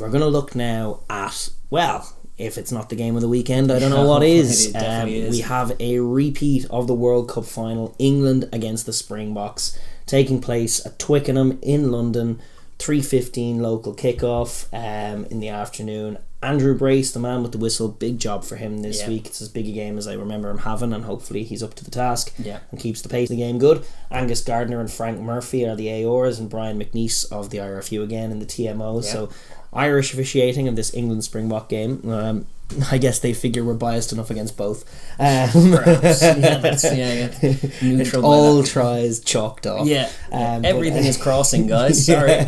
we're going to look now at, well, if it's not the game of the weekend, I don't know what is. Is. We have a repeat of the World Cup final, England against the Springboks, taking place at Twickenham in London, 3:15 local kickoff in the afternoon. Andrew Brace, the man with the whistle, big job for him this week. It's as big a game as I remember him having, and hopefully he's up to the task and keeps the pace of the game good. Angus Gardner and Frank Murphy are the AORs, and Brian McNeice of the IRFU again in the TMO. So Irish officiating of this England Springbok game. I guess they figure we're biased enough against both. Perhaps. Neutral. All tries chalked off. Everything is crossing, guys. Sorry.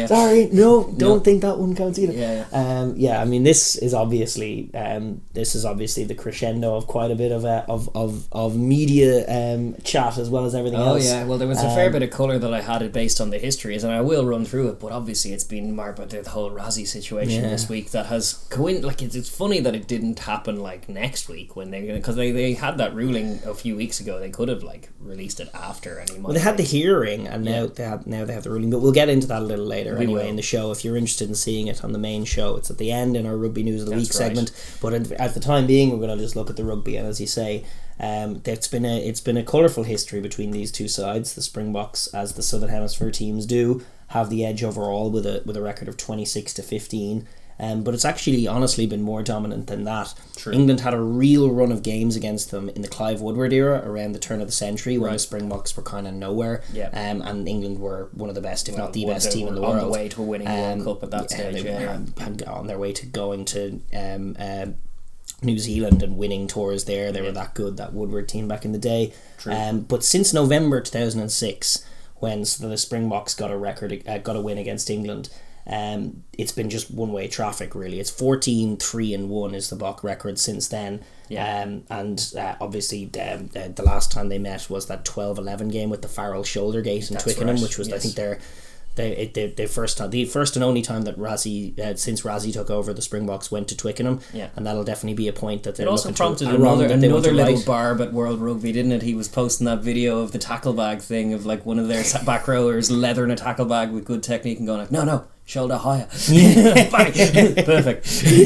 Sorry, don't think that one counts either. I mean, this is obviously the crescendo of quite a bit of media chat as well as everything else. Well, there was a fair bit of colour that I had it based on the histories, and I will run through it, but obviously it's been marked by the whole Rassie situation this week that has it's funny that it didn't happen like next week when because they had that ruling a few weeks ago. They could have like released it after any month. Well, they had the hearing, and now they have the ruling, but we'll get into that a little later in the show. If you're interested in seeing it on the main show, it's at the end in our Rugby News of the Week segment, but at the time being we're going to just look at the rugby, and as you say, it's been a colourful history between these two sides. The Springboks, as the Southern Hemisphere teams do, have the edge overall with a record of 26-15. But it's actually honestly been more dominant than that. True. England had a real run of games against them in the Clive Woodward era around the turn of the century when the Springboks were kind of nowhere. And England were one of the best, if not the best team in the world. On the way to winning World Cup at that stage. And on their way to going to New Zealand and winning tours there. They were that good, that Woodward team back in the day. But since November 2006, when the Springboks got a win against England, it's been just one-way traffic really. It's 14-3-1 is the Bok record since then. Obviously the last time they met was that 12-11 game with the Farrell shoulder gate in Twickenham, which was I think the first and only time that Rassie since Rassie took over, the Springboks went to Twickenham, and that'll definitely be a point that they're also looking prompted to another little right. barb at World Rugby, didn't it? He was posting that video of the tackle bag thing of like one of their back rowers leathering a tackle bag with good technique and going like, no, shoulder higher. Perfect.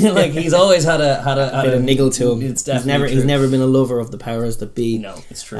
Like he's always had a bit of niggle to him. It's definitely he's never been a lover of the powers that be. No, it's true.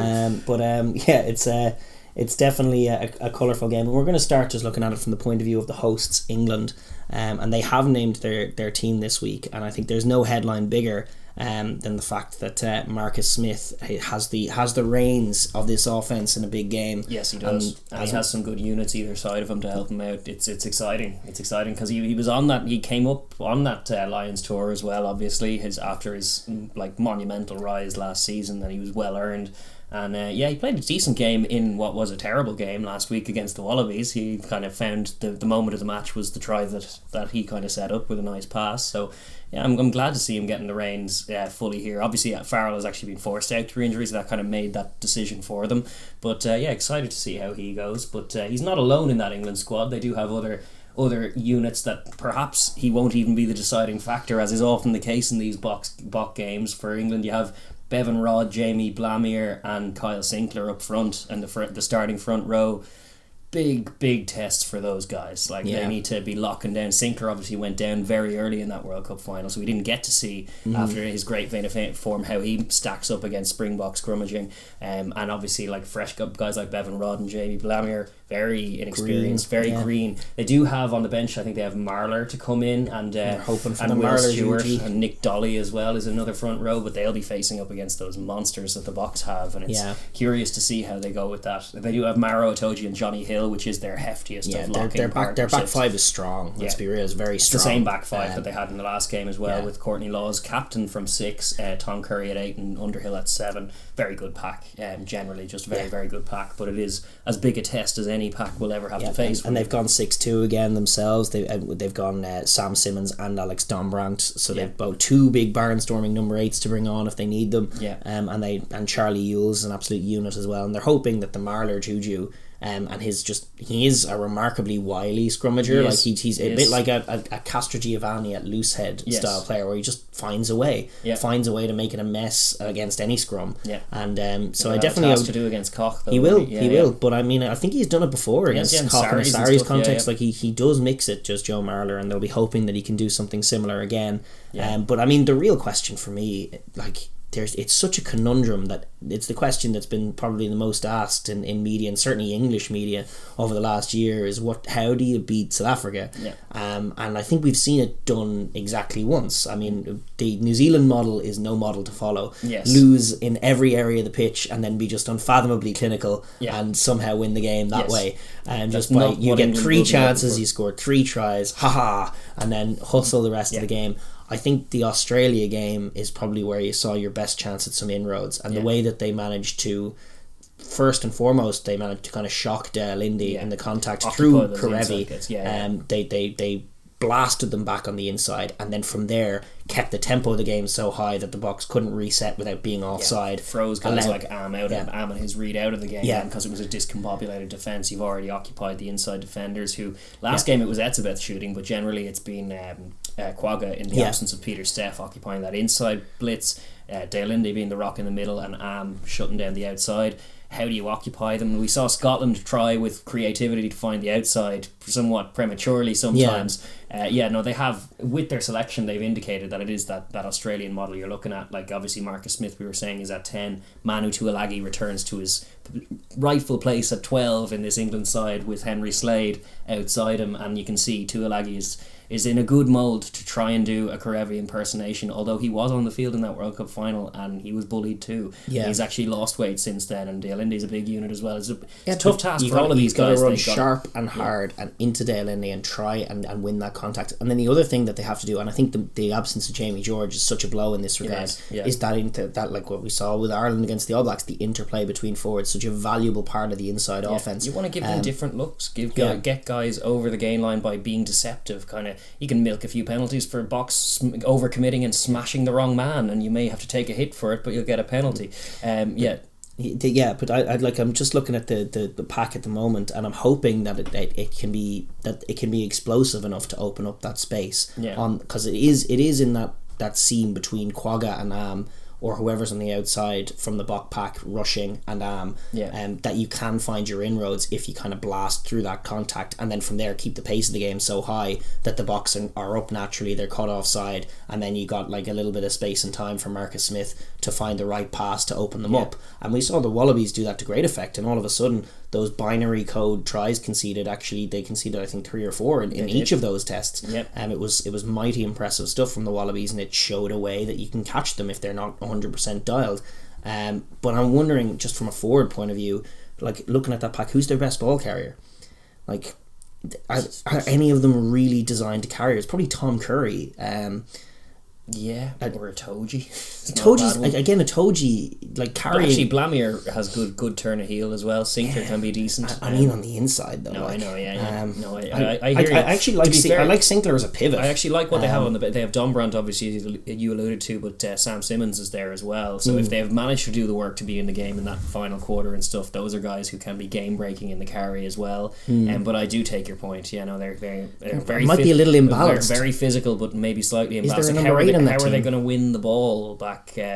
It's definitely a colourful game, and we're going to start just looking at it from the point of view of the hosts, England, and they have named their team this week, and I think there's no headline bigger than the fact that Marcus Smith has the reins of this offence in a big game. Yes, he does, and he has some good units either side of him to help him out. It's exciting. It's exciting because he was on that. He came up on that Lions tour as well. Obviously, after his like monumental rise last season, that he was well earned. And he played a decent game in what was a terrible game last week against the Wallabies. He kind of found the moment of the match was the try that he kind of set up with a nice pass. So I'm glad to see him getting the reins fully here. Obviously Farrell has actually been forced out through injuries, so that kind of made that decision for them. But excited to see how he goes. But he's not alone in that England squad. They do have other units that perhaps he won't even be the deciding factor, as is often the case in these Bok games. For England, you have Bevan Rodd, Jamie Blamire and Kyle Sinclair up front, and the starting front row. Big tests for those guys. They need to be locking down. Sinclair obviously went down very early in that World Cup final, so we didn't get to see after his great vein of form how he stacks up against Springboks scrummaging. And obviously like fresh guys like Bevan Rodd and Jamie Blamire, very inexperienced, green. They do have on the bench, I think they have Marler to come in, and hoping for and the Will Marler Stewart duty. And Nick Dolly as well is another front row, but they'll be facing up against those monsters that the Boks have, and it's curious to see how they go with that. They do have Maro Itoje and Johnny Hill, which is their heftiest of locking their back five is strong. Let's be real, it's very strong. It's the same back five that they had in the last game as well, with Courtney Laws captain from 6, Tom Curry at 8 and Underhill at 7. Very good pack, generally just very good pack, but it is as big a test as any pack will ever have to face. And they've gone 6-2 again themselves. They've gone Sam Simmons and Alex Dombrandt, so they've both two big barnstorming number 8s to bring on if they need them. And Charlie Ewell's an absolute unit as well, and they're hoping that the Marler Juju And he is a remarkably wily scrummager. Like he's a bit like a Castro Giovanni at loosehead style player, where he just finds a way to make it a mess against any scrum. And so I definitely to do against Koch. Though, he will. But I mean, I think he's done it before against Koch in a Sarries context. Like he does mix it, just Joe Marler, and they'll be hoping that he can do something similar again. But I mean, the real question for me, like, it's such a conundrum that it's the question that's been probably the most asked in media, and certainly English media over the last year, is how do you beat South Africa? And I think we've seen it done exactly once. I mean, the New Zealand model is no model to follow. Lose in every area of the pitch and then be just unfathomably clinical and somehow win the game that way. And just by you get 3 chances, you score 3 tries, and then hustle the rest of the game. I think the Australia game is probably where you saw your best chance at some inroads, and the way that they managed to, first and foremost, they managed to kind of shock Dale Indy in the contact through Karevi. They blasted them back on the inside, and then from there kept the tempo of the game so high that the Boks couldn't reset without being offside. Froze guys like Am out of Am and his read out of the game because it was a discombobulated defence. You've already occupied the inside defenders, who last game it was Etzebeth shooting, but generally it's been Quagga in the absence of Peter Steff occupying that inside blitz, Dale Indy being the rock in the middle, and Am shutting down the outside. How do you occupy them? We saw Scotland try with creativity to find the outside somewhat prematurely sometimes. They have, with their selection, they've indicated that it is that Australian model you're looking at. Like, obviously Marcus Smith, we were saying, is at 10. Manu Tuilagi returns to his rightful place at 12 in this England side, with Henry Slade outside him, and you can see Tuilagi is in a good mould to try and do a Karevi impersonation, although he was on the field in that World Cup final and he was bullied too. He's actually lost weight since then, and Dale Indy's a big unit as well. It's a tough task for all of these guys. You've got to run sharp and hard and into Dale Indy and try and win that contact. And then the other thing that they have to do, and I think the absence of Jamie George is such a blow in this regard, is that like what we saw with Ireland against the All Blacks, the interplay between forwards, such a valual part of the inside offence. You want to give them different looks, get guys over the gain line by being deceptive. Kind of, you can milk a few penalties for Boks overcommitting and smashing the wrong man, and you may have to take a hit for it, but you'll get a penalty. But I'm just looking at the pack at the moment, and I'm hoping that it can be explosive enough to open up that space. Because it is in that seam between Quagga and Am, or whoever's on the outside from the Bok pack rushing and that you can find your inroads if you kind of blast through that contact, and then from there keep the pace of the game so high that the Boks are up naturally, they're cut offside, and then you got like a little bit of space and time for Marcus Smith to find the right pass to open them up. And we saw the Wallabies do that to great effect, and all of a sudden those binary code tries conceded, actually they conceded I think 3 or 4 in each of those tests. It was mighty impressive stuff from the Wallabies, and it showed a way that you can catch them if they're not 100% dialed. But I'm wondering, just from a forward point of view, like looking at that pack, who's their best ball carrier? Like, are any of them really designed to carry? It's probably Tom Curry. Or a Toji. Toji's again, a Toji like carrying. Actually, Blamier has good turn of heel as well. Sinclair can be decent. I mean, on the inside though. No, like, I know. I hear you. I actually I like Sinclair as a pivot. I actually like what they have on the. They have Dombrand, obviously you alluded to, but Sam Simmons is there as well. So if they have managed to do the work to be in the game in that final quarter and stuff, those are guys who can be game breaking in the carry as well. But I do take your point. They're very it might be a little imbalanced. Very physical, but maybe slightly imbalanced. Is there a number 8 on that How are team? they going to win the ball back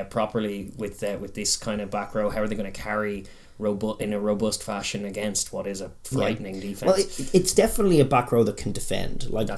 properly with this kind of back row? How are they going to carry in a robust fashion against what is a frightening defence? Well, it's definitely a back row that can defend. Like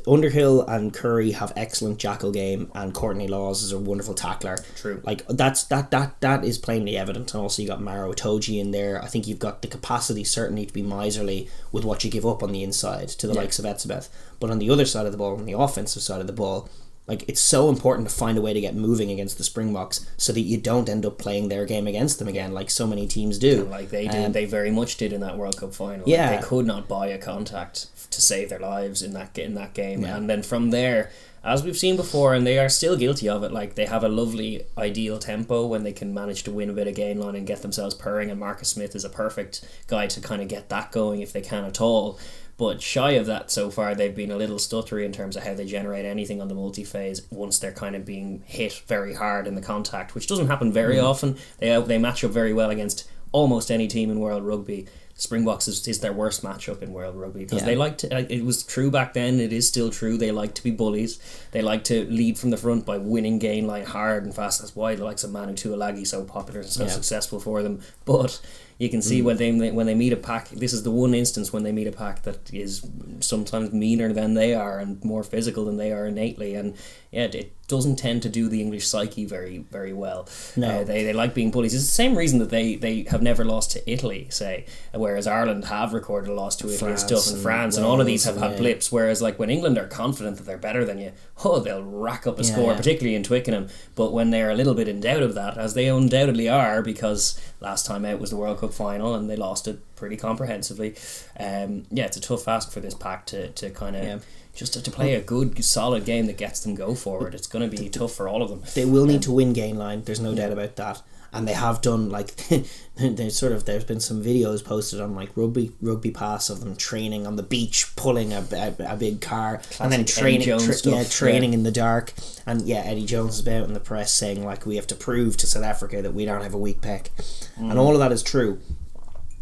Underhill and Curry have excellent jackal game, and Courtney Laws is a wonderful tackler. True. Like that is plainly evident. And also you got Maro Itoje in there. I think you've got the capacity certainly to be miserly with what you give up on the inside to the likes of Etzebeth. But on the other side of the ball, on the offensive side of the ball, like, it's so important to find a way to get moving against the Springboks so that you don't end up playing their game against them again, like so many teams do. Like they did, they very much did in that World Cup final. Like, they could not buy a contact to save their lives in that game. And then from there, as we've seen before, and they are still guilty of it, like they have a lovely ideal tempo when they can manage to win a bit of gain line and get themselves purring, and Marcus Smith is a perfect guy to kind of get that going if they can at all. But shy of that so far, they've been a little stuttery in terms of how they generate anything on the multi-phase once they're kind of being hit very hard in the contact, which doesn't happen very often. They match up very well against almost any team in World Rugby. Springboks is their worst matchup in World Rugby, because they like to, it was true back then, it is still true, they like to be bullies, they like to lead from the front by winning gain line hard and fast. That's why the likes of Manu Tuilagi so popular and so successful for them. But you can see when they meet a pack, this is the one instance when they meet a pack that is sometimes meaner than they are and more physical than they are innately, and it doesn't tend to do the English psyche very, very well. No. They like being bullies. It's the same reason that they have never lost to Italy, say, whereas Ireland have recorded a loss to Italy and stuff, and France, and all of these have had blips, whereas like when England are confident that they're better than you, they'll rack up a score, particularly in Twickenham. But when they're a little bit in doubt of that, as they undoubtedly are, because last time out was the World Cup final and they lost it pretty comprehensively, it's a tough ask for this pack to kind of just to play a good solid game that gets them go forward. It's going to be tough for all of them. They will need to win gain line, there's no doubt about that, and they have done, like there's been some videos posted on like rugby pass of them training on the beach, pulling a big car, classic, and then training in the dark. And Eddie Jones is out in the press saying like, we have to prove to South Africa that we don't have a weak pec, and all of that is true.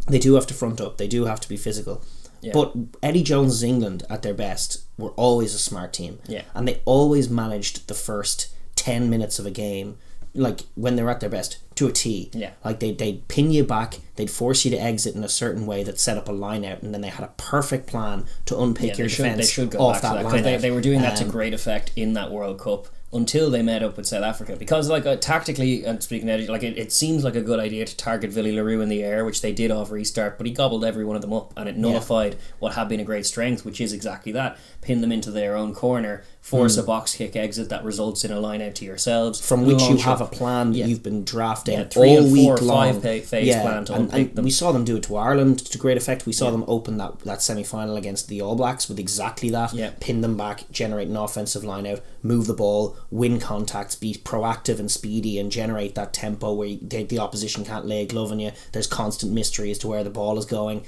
They do have to front up, they do have to be physical. But Eddie Jones's England at their best were always a smart team, and they always managed the first 10 minutes of a game, like when they were at their best, to a T. Like they'd pin you back, they'd force you to exit in a certain way that set up a line out, and then they had a perfect plan to unpick your defence. They should go off back to that, because they were doing that to great effect in that World Cup until they met up with South Africa, because like tactically, and speaking of like it seems like a good idea to target Willie LaRue in the air, which they did off restart, but he gobbled every one of them up, and it nullified what had been a great strength, which is exactly that: pin them into their own corner, force a box kick exit that results in a line out to yourselves, from which you have a plan that you've been drafting 3 all and 4 week or long. 5 phase plan to unpick them. We saw them do it to Ireland to great effect. We saw them open that semi-final against the All Blacks with exactly that. Pin them back, generate an offensive line out, move the ball, win contacts, be proactive and speedy, and generate that tempo where the opposition can't lay a glove on you. There's constant mystery as to where the ball is going.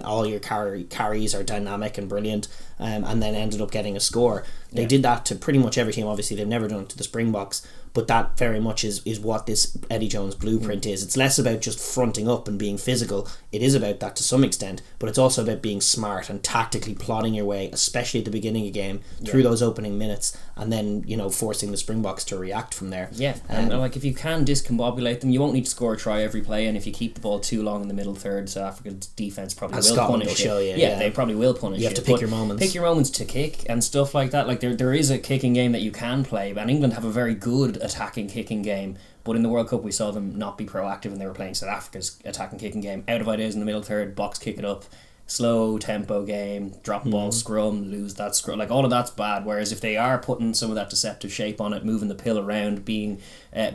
All your carries are dynamic and brilliant, and then ended up getting a score. They did that to pretty much every team. Obviously they've never done it to the Springboks, but that very much is what this Eddie Jones blueprint is. It's less about just fronting up and being physical. It is about that to some extent, but it's also about being smart and tactically plotting your way, especially at the beginning of the game, through those opening minutes, and then forcing the Springboks to react from there. And like if you can discombobulate them, you won't need to score a try every play, and if you keep the ball too long in the middle third, South Africa's defence probably will Scotland punish will show you. Yeah, they probably will punish you. You have to pick your moments. Pick your moments to kick and stuff like that. Like there is a kicking game that you can play, and England have a very good attacking kicking game, but in the World Cup we saw them not be proactive, and they were playing South Africa's attacking kicking game. Out of ideas in the middle third, box kick it up, slow tempo game, drop ball scrum, lose that scrum, like all of that's bad. Whereas if they are putting some of that deceptive shape on it, moving the pill around, being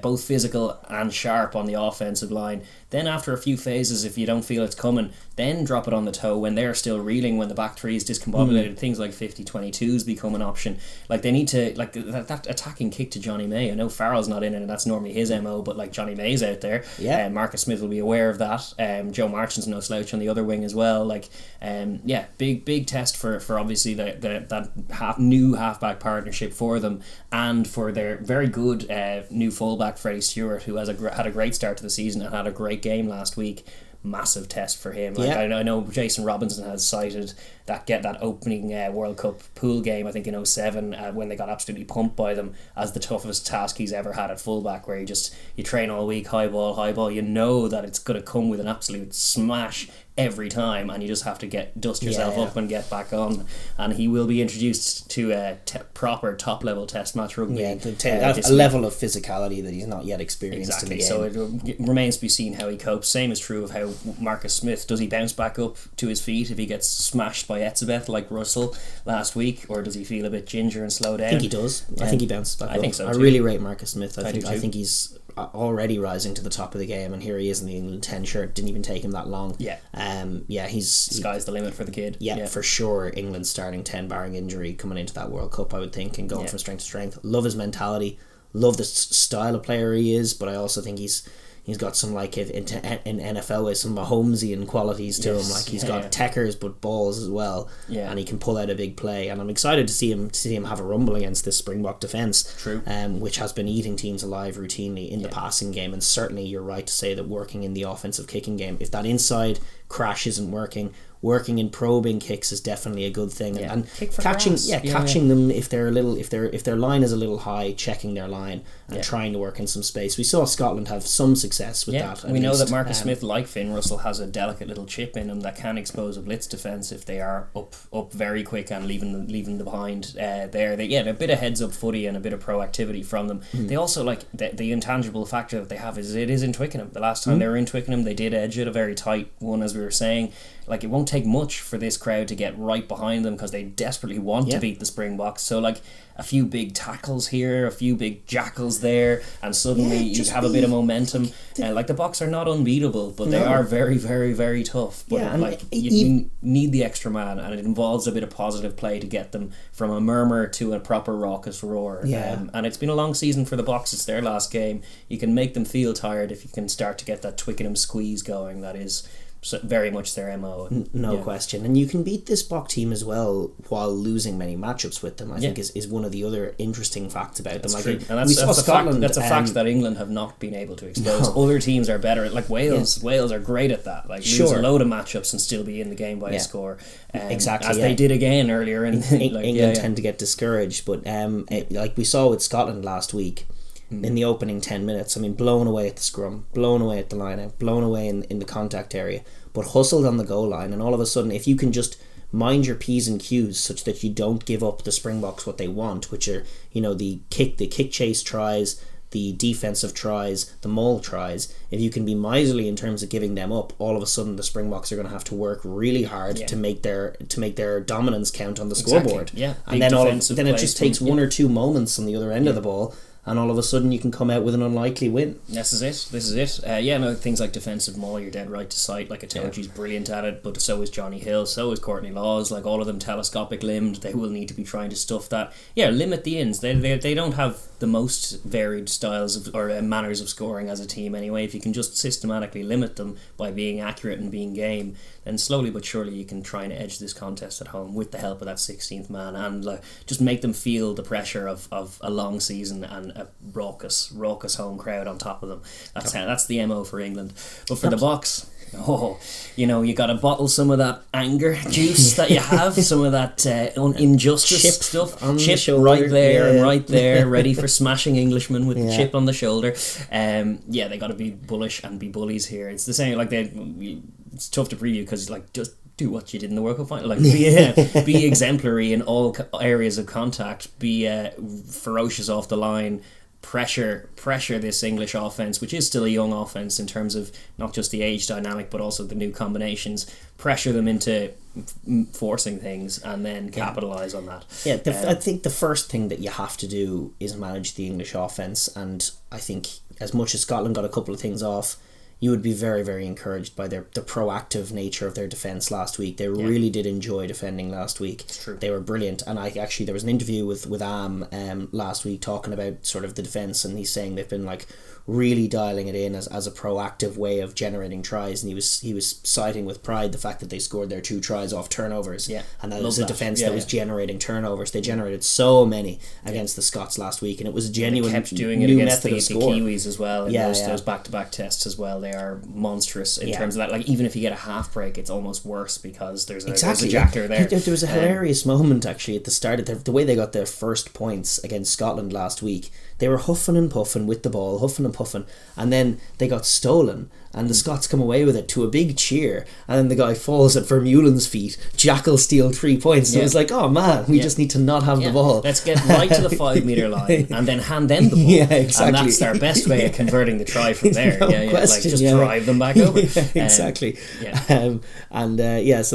both physical and sharp on the offensive line, then after a few phases, if you don't feel it's coming, then drop it on the toe when they're still reeling, when the back three is discombobulated. Things like 50-22s become an option. Like they need to, like that attacking kick to Johnny May. I know Farrell's not in it, and that's normally his MO, but like Johnny May's out there. Marcus Smith will be aware of that. Joe Marchin's no slouch on the other wing as well. Like big test for obviously that new halfback partnership for them, and for their very good new fullback Freddie Stewart, who had a great start to the season and had a great game last week. Massive test for him. I know Jason Robinson has cited that opening World Cup pool game, I think in 2007, when they got absolutely pumped by them, as the toughest task he's ever had at fullback, where you train all week, high ball, you know that it's going to come with an absolute smash every time, and you just have to dust yourself up and get back on. And he will be introduced to a proper top level test match rugby. A level of physicality that he's not yet experienced in the game. So it remains to be seen how he copes. Same is true of how Marcus Smith, does he bounce back up to his feet if he gets smashed by Etzebeth like Russell last week, or does he feel a bit ginger and slow down? I think he does. I think he bounces back up. I think so too. I really rate Marcus Smith. I think he's already rising to the top of the game, and here he is in the England 10 shirt. Didn't even take him that long. He's sky's the limit for the kid. For sure. England starting 10 barring injury coming into that World Cup, I would think, and going from strength to strength. Love his mentality, love the style of player he is, but I also think he's He's got some like in NFL with some Mahomesian qualities to him. Like he's got techers but balls as well, and he can pull out a big play. And I'm excited to see him have a rumble against this Springbok defence, which has been eating teams alive routinely in the passing game. And certainly you're right to say that working in the offensive kicking game, if that inside crash isn't working in probing kicks is definitely a good thing, and catching them if they're a little if their line is a little high, checking their line and trying to work in some space. We saw Scotland have some success with that. We know that Marcus Smith, like Finn Russell, has a delicate little chip in him that can expose a blitz defence if they are up very quick and leaving them behind there. A bit of heads up footy and a bit of proactivity from them. They also like the intangible factor that they have is it is in Twickenham. The last time they were in Twickenham, they did edge it, a very tight one, as we were saying. Like, it won't take much for this crowd to get right behind them because they desperately want to beat the Springboks. So, like, a few big tackles here, a few big jackals there, and suddenly you have a bit of momentum. Like, the Boks are not unbeatable, but they are very, very, very tough. But, you need the extra man, and it involves a bit of positive play to get them from a murmur to a proper raucous roar. And it's been a long season for the Boks. It's their last game. You can make them feel tired if you can start to get that Twickenham squeeze going. That is very much their MO. No question. And you can beat this Bok team as well while losing many matchups with them, I think is one of the other interesting facts about them. Like, true. And that's a fact that England have not been able to expose. Other teams are better. Like Wales are great at that. Like lose a load of matchups and still be in the game by a score. As they did again earlier. England tend to get discouraged, but like we saw with Scotland last week, in the opening 10 minutes, I mean, blown away at the scrum, blown away at the line-out, blown away in the contact area, but hustled on the goal line. And all of a sudden, if you can just mind your P's and Q's such that you don't give up the Springboks what they want, which are, the kick chase tries, the defensive tries, the maul tries, if you can be miserly in terms of giving them up, all of a sudden the Springboks are going to have to work really hard to make their dominance count on the scoreboard. And then it just takes one or two moments on the other end of the ball, and all of a sudden you can come out with an unlikely win. This is it. Things like defensive maul, you're dead right to cite. Like, Itoji's brilliant at it, but so is Johnny Hill, so is Courtney Laws. Like, all of them telescopic limbed. They will need to be trying to stuff that. Limit the ins. They don't have the most varied styles or manners of scoring as a team anyway. If you can just systematically limit them by being accurate and being game, then slowly but surely you can try and edge this contest at home with the help of that 16th man, and just make them feel the pressure of a long season and a raucous home crowd on top of them. That's the MO for England. But for the Boks, you got to bottle some of that anger juice that you have, some of that injustice chip stuff, on chip the shoulder, right there and right there, ready for smashing Englishmen with the chip on the shoulder. They got to be bullish and be bullies here. It's the same. Like, it's tough to preview because just do what you did in the World Cup final. Like, be exemplary in all areas of contact. Be ferocious off the line. Pressure this English offence, which is still a young offence in terms of not just the age dynamic but also the new combinations. Pressure them into forcing things and then capitalise on that. I think the first thing that you have to do is manage the English offence, and I think as much as Scotland got a couple of things off, you would be very, very encouraged by the proactive nature of their defence last week. They really did enjoy defending last week. It's true. They were brilliant. And there was an interview with Am last week talking about sort of the defence, and he's saying they've been really dialing it in as a proactive way of generating tries, and he was citing with pride the fact that they scored their 2 tries off turnovers, and that was a defence that was generating turnovers. They generated so many against the Scots last week, and it was a genuine they kept doing it against the Kiwis as well in those back-to-back tests as well. They are monstrous in terms of that. Like, even if you get a half break, it's almost worse because there's a jacker there. There was a hilarious moment actually at the start of the way they got their first points against Scotland last week. They were huffing and puffing with the ball, and then they got stolen, and the Scots come away with it to a big cheer, and then the guy falls at Vermeulen's feet. Jackal steal 3 points. So it was like, oh man, we just need to not have the ball. Let's get right to the 5 metre line and then hand them the ball. Exactly. And that's their best way of converting the try from there. Drive them back over. Exactly. So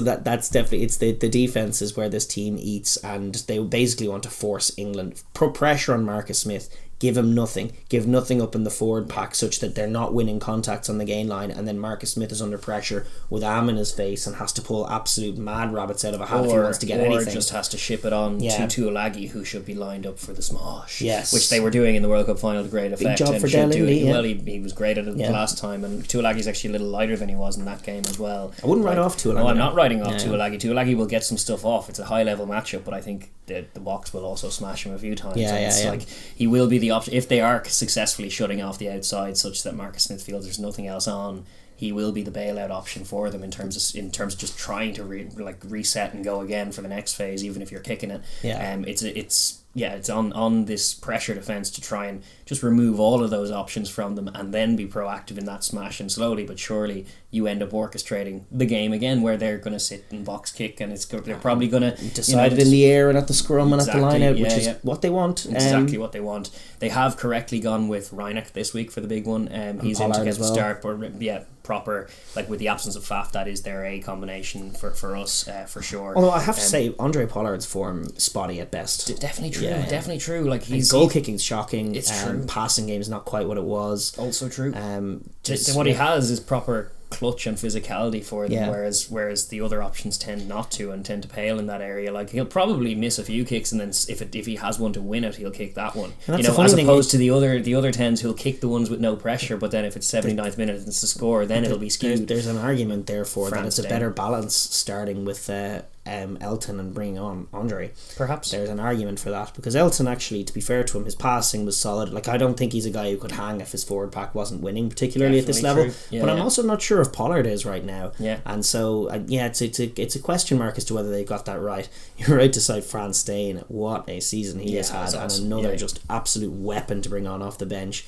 that's definitely, it's the defence is where this team eats, and they basically want to force England, put pressure on Marcus Smith, give him nothing, give nothing up in the forward pack such that they're not winning contacts on the gain line, and then Marcus Smith is under pressure with Am in his face and has to pull absolute mad rabbits out of a hat if he wants to get anything. Or just has to ship it on to Tuilagi, who should be lined up for the smash. Yes. Which they were doing in the World Cup final to great effect. Big job for Dell Indy, Well, he was great at it the last time, and Tuilagi's actually a little lighter than he was in that game as well. I wouldn't write off Tuilagi. No, I'm not writing off Tuilagi. Tuilagi will get some stuff off. It's a high level matchup, but I think the Boks will also smash him a few times. Like he will be the option if they are successfully shutting off the outside such that Marcus Smith feels there's nothing else on. He will be the bailout option for them in terms of just trying to reset and go again for the next phase, even if you're kicking it. It's on this pressure defence to try and just remove all of those options from them and then be proactive in that smash, and slowly but surely you end up orchestrating the game again where they're going to sit and box kick, and they're probably going to decide it in the air and at the scrum and at the line out, which is what they want. Exactly what they want. They have correctly gone with Reinach this week for the big one. He's in to get the start, but proper, like with the absence of Faf, that is their A combination for us for sure. Although I have to say, Andre Pollard's form spotty at best. Definitely true. Definitely true. Like goal kicking's shocking. It's true. Passing game is not quite what it was. Also true. What he has is proper clutch and physicality for them, whereas the other options tend not to and tend to pale in that area. Like he'll probably miss a few kicks, and then if he has one to win it, he'll kick that one. As opposed to the other tens who'll kick the ones with no pressure, but then if it's 79th minute and it's the score, then it'll be skewed. There's an argument therefore that it's a better balance starting with Elton and bringing on Andre. Perhaps there's an argument for that, because Elton, actually, to be fair to him, his passing was solid. Like, I don't think he's a guy who could hang if his forward pack wasn't winning, particularly at this level. But I'm also not sure if Pollard is right now. And so it's a question mark as to whether they got that right. You're right to cite Franz Steyn. What a season he has had, and another just absolute weapon to bring on off the bench.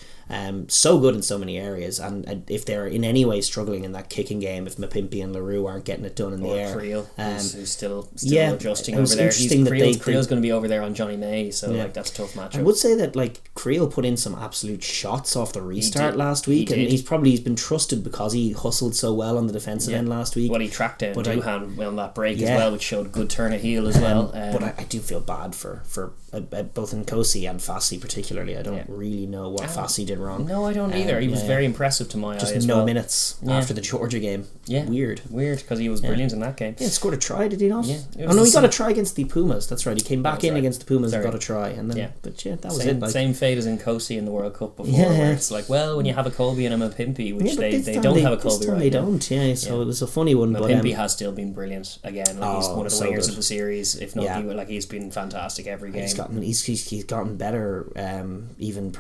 So good in so many areas, and if they're in any way struggling in that kicking game, if Mapimpi and LaRue aren't getting it done in the air, Creel, who's still adjusting over there. Creel's going to be over there on Johnny May, so that's a tough matchup. I would say that Creel put in some absolute shots off the restart last week, and he's been trusted because he hustled so well on the defensive end last week. Well, he tracked down Doohan on that break as well, which showed good turn of heel as well. But I do feel bad for both Nkosi and Fassi particularly. I don't really know what Fassi did wrong. No, I don't either. He was very impressive to my eye as well. No minutes after the Georgia game. Weird because he was brilliant in that game. Scored a try, did he not? He got a try against the Pumas. That's right, he came back in against the Pumas and got a try, and then that was it. Same fate as Nkosi in the World Cup before, where it's like, well, when you have a Colby and a Mapimpi, which they don't have a Colby right now. They don't, so it was a funny one. Mapimpi has still been brilliant again. He's one of the wingers of the series, if not he's been fantastic every game. He's gotten better, even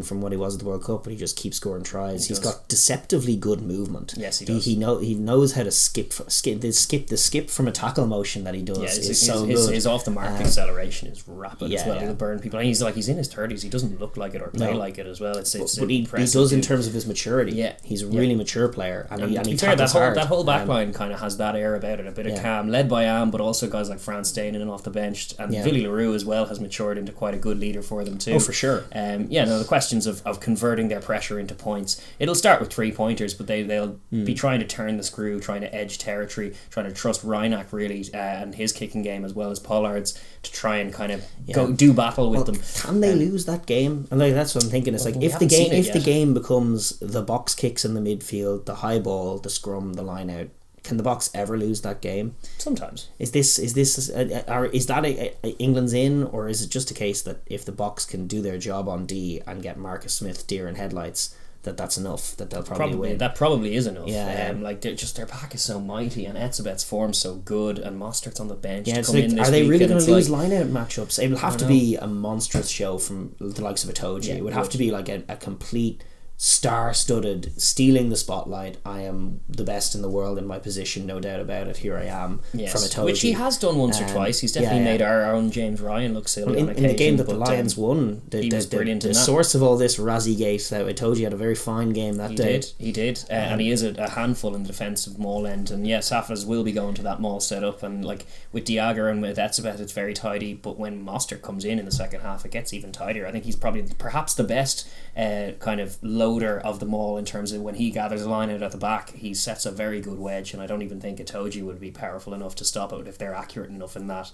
from what he was at the World Cup, but he just keeps scoring tries. He's got deceptively good movement. Yes, he does. He knows how to skip the skip from a tackle motion that he does. His off the mark acceleration is rapid as well. He'll burn people, and he's in his 30s. He doesn't look like it or play like it as well. But he does in terms of his maturity. He's a really mature player, and he tackles hard. That whole back line kind of has that air about it, a bit of calm, led by Am, but also guys like Franz Steyn in and off the bench, and Billy LaRue as well has matured into quite a good leader for them too. Oh, for sure. The questions of converting their pressure into points. It'll start with 3-pointers, but they'll be trying to turn the screw, trying to edge territory, trying to trust Reinach really and his kicking game as well as Pollard's to try and kind of go do battle with them. Can they lose that game? And that's what I'm thinking. It's if the game becomes the box kicks in the midfield, the high ball, the scrum, the line out, can the Boks ever lose that game? Sometimes. Is that England's in, or is it just a case that if the Boks can do their job on D and get Marcus Smith deer in headlights, that's enough, that they'll probably win? That probably is enough. Their pack is so mighty, and Etzebeth's form so good, and Mostert's on the bench. Are they really going to lose line-out matchups? It will have to be a monstrous show from the likes of Itoje. It would have to be like a complete star-studded, stealing the spotlight. I am the best in the world in my position, no doubt about it. Here I am, from Itoje, which he has done once or twice. He's definitely made our own James Ryan look silly on occasion. In the game that the Lions won, he was brilliant. The source of all this Rassie gate, Itoje had a very fine game that day. He did, and he is a handful in the defensive maul end. And Safas will be going to that maul setup, and with Diaga and with Etzebeth, it's very tidy. But when Moster comes in the second half, it gets even tidier. I think he's perhaps the best kind of low loader of them all in terms of when he gathers a line out at the back, he sets a very good wedge, and I don't even think Itoje would be powerful enough to stop it if they're accurate enough in that.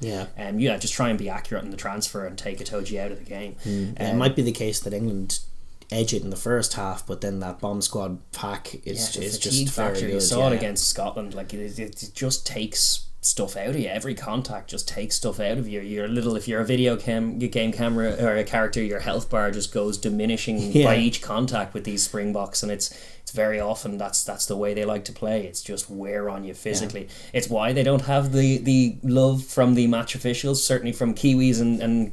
Just try and be accurate in the transfer and take Itoje out of the game. It might be the case that England edge it in the first half, but then that bomb squad pack is just very good. You saw it against Scotland, like it just takes stuff out of you. Every contact just takes stuff out of you. If you're a video game camera or a character, your health bar just goes diminishing by each contact with these Springboks, and it's very often that's the way they like to play. It's just wear on you physically. It's why they don't have the love from the match officials. Certainly from Kiwis and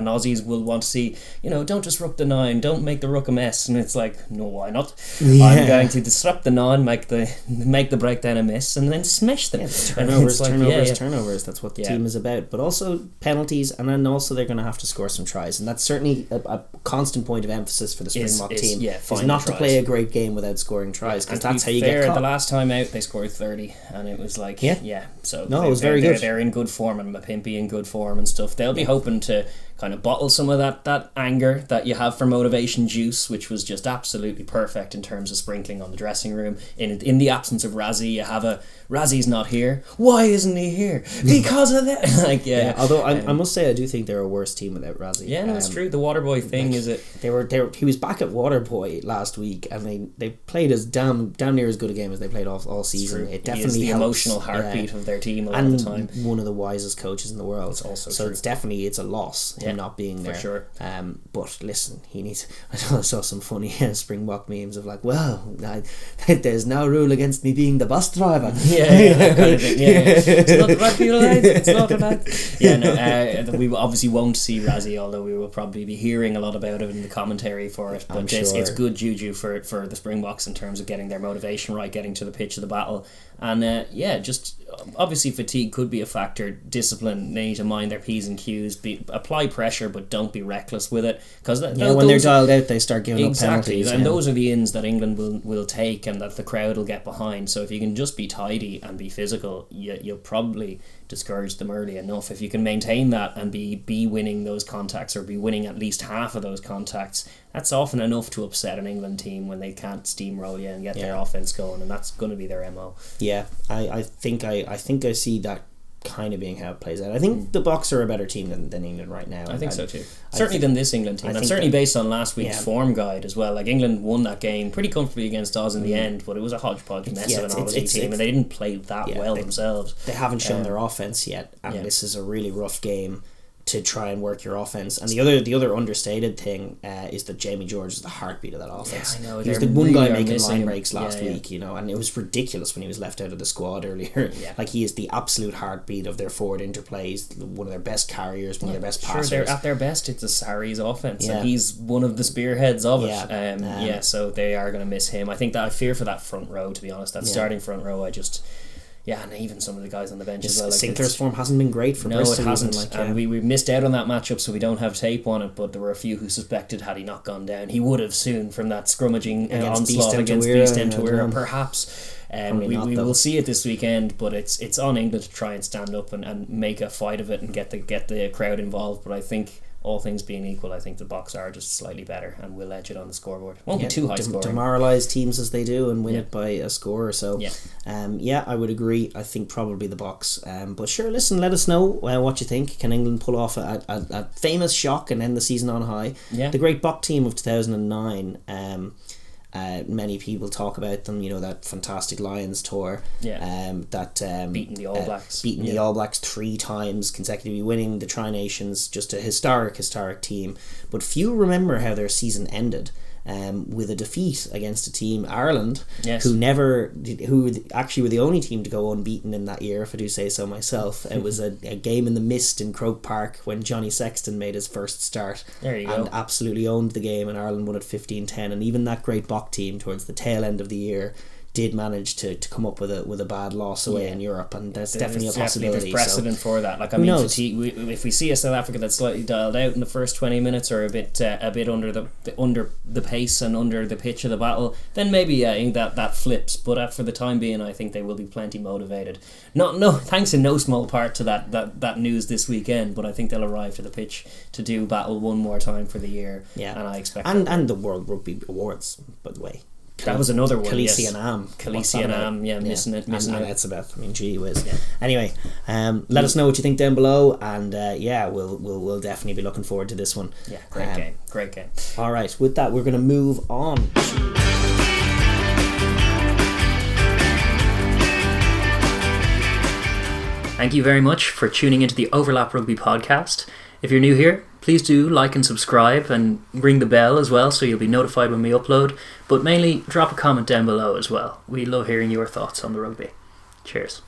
Aussies will want to see, don't just ruck the 9, don't make the ruck a mess, and it's like, no, why not? I'm going to disrupt the 9, make the breakdown a miss, and then smash them. Turnovers. That's what the team is about. But also penalties, and then also they're going to have to score some tries, and that's certainly a constant point of emphasis for the Springbok team. Is not to play a great game without scoring tries, because that's how you get caught. The last time out they scored 30, and it was like so it was very good. They're in good form, and Mapimpi in good form and stuff. They'll be hoping to kind of bottle some of that anger that you have for motivation juice, which was just absolutely perfect in terms of sprinkling on the dressing room. In the absence of Rassie, you have Rassie's not here. Why isn't he here? Because of that. Although I must say I do think they're a worse team without Rassie. Yeah, no, it's true. The Waterboy thing is it. He was back at Waterboy last week, and they played as damn near as good a game as they played all season. It definitely the helps, emotional heartbeat of their team a lot of the time. One of the wisest coaches in the world. It's also so true. It's a loss him not being there for sure. But listen, he needs. I saw some funny Springbok memes of like, well, there's no rule against me being the bus driver. That kind of thing. It's not about it's not about. We obviously won't see Rassie, although we will probably be hearing a lot about it in the commentary for it. But it's good juju for the Springboks in terms of getting their motivation right, getting to the pitch of the battle, and just obviously fatigue could be a factor. Discipline, they need to mind their P's and Q's, apply pressure, but don't be reckless with it, because when they're dialed out they start giving up penalties, and those are the ins that England will take and that the crowd will get behind. So if you can just be tidy and be physical, you'll probably discourage them early enough. If you can maintain that and be winning those contacts, or be winning at least half of those contacts, that's often enough to upset an England team when they can't steamroll you and get their offense going, and that's going to be their MO. I think I see that kind of being how it plays out. I think the Boks are a better team than England right now. I think so too. Certainly than this England team. And certainly based on last week's form guide as well. Like, England won that game pretty comfortably against Oz in the end, but it was a hodgepodge mess of an Aussie team, and they didn't play that well themselves. They haven't shown their offense yet, and this is a really rough game to try and work your offense. And the other understated thing is that Jamie George is the heartbeat of that offense. I know. He was the one guy making line breaks last week, and it was ridiculous when he was left out of the squad earlier. Like, he is the absolute heartbeat of their forward interplays, one of their best carriers, one of their best passers. They're at their best. It's a Sarri's offense, and he's one of the spearheads of it. So they are going to miss him. I think that I fear for that front row, to be honest. That starting front row, and even some of the guys on the bench as well. Sinclair's form hasn't been great for Bristol. No, it hasn't. And we missed out on that matchup, so we don't have tape on it, but there were a few who suspected, had he not gone down, he would have soon from that scrummaging onslaught against Beast Entouira, perhaps. We will see it this weekend, but it's on England to try and stand up and make a fight of it and get the crowd involved. But I think, all things being equal, I think the Boks are just slightly better and will edge it on the scoreboard. Won't be too high scoring. Demoralise teams as they do and win it by a score or so. I would agree. I think probably the Boks. But sure, listen, let us know what you think. Can England pull off a famous shock and end the season on high? The great Bok team of 2009. Many people talk about them, that fantastic Lions tour, beating the All Blacks, the All Blacks 3 times consecutively, winning the Tri-Nations, just a historic team. But few remember how their season ended. With a defeat against a team, Ireland, who actually were the only team to go unbeaten in that year, if I do say so myself. It was a game in the mist in Croke Park when Johnny Sexton made his first start and absolutely owned the game, and Ireland won at 15-10. And even that great Bok team towards the tail end of the year did manage to come up with a bad loss away in Europe, and there's definitely a possibility. There's precedent for that. Like, I mean, if we see a South Africa that's slightly dialed out in the first 20 minutes, or a bit under the pace and under the pitch of the battle, then maybe that flips. But for the time being, I think they will be plenty motivated. Thanks in no small part to that news this weekend. But I think they'll arrive to the pitch to do battle one more time for the year. Yeah, and I expect and the World Rugby Awards, by the way. That was another one. Khaleesi and Am. Khaleesi and Am, missing it. And that's about. I mean, gee whiz. Yeah. Anyway, let us know what you think down below, and we'll definitely be looking forward to this one. Yeah, great game. All right, with that, we're going to move on to. Thank you very much for tuning into the Overlap Rugby podcast. If you're new here, please do like and subscribe and ring the bell as well so you'll be notified when we upload. But mainly, drop a comment down below as well. We love hearing your thoughts on the rugby. Cheers.